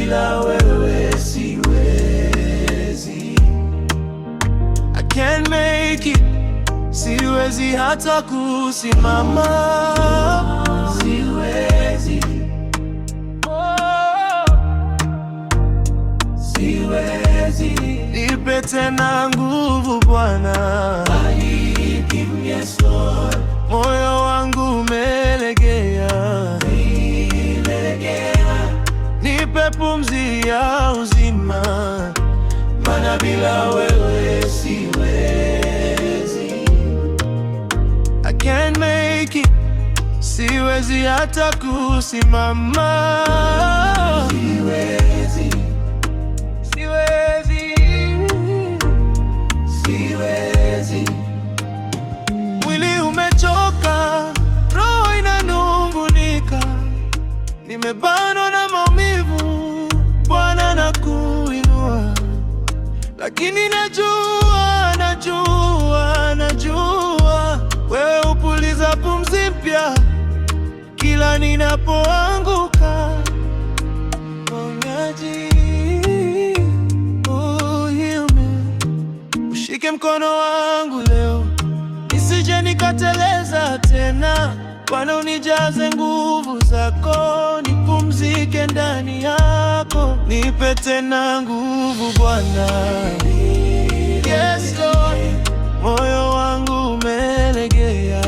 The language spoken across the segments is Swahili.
bila wewe siwezi. I can't make it, siwezi hata kusimama, siwezi, siwezi. Nipe tena nguvu Bwana, give me a sword. Moyo wangu umelegea, nipe pumzi ya uzima, maana bila wewe siwezi. I can't make it, siwezi hata kusimama, siwezi, siwezi, siwezi. Mwili umechoka, roho inanungunika, nimebanwa na maumivu Bwana, nakuinua, lakini najua wewe hupuliza pumzi mpya kila ninapoanguka. Mponyaji, heal me. Ushike mkono wangu leo, nisije nikateleza tena. Bwana, unijaze nguvu zako, nipumzike ndani yako. Nipe tena nguvu Bwana, yes Lord. Moyo wangu umelegea,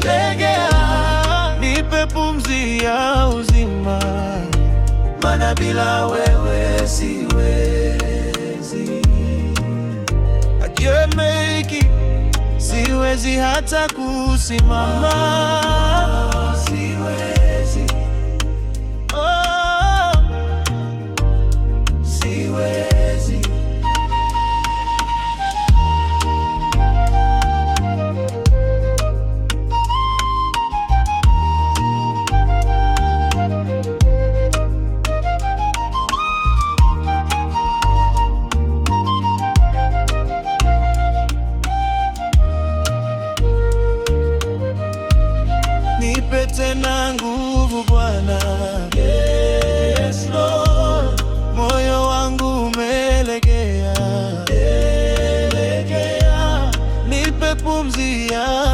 legea. Nipe pumzi ya uzima, maana bila wewe siwezi. I can't make it, siwezi hata kusimama, siwezi, oh, siwezi. Nipe tena nguvu Bwana, yes Lord. Moyo wangu umelegea, legea. Nipe pumzi ya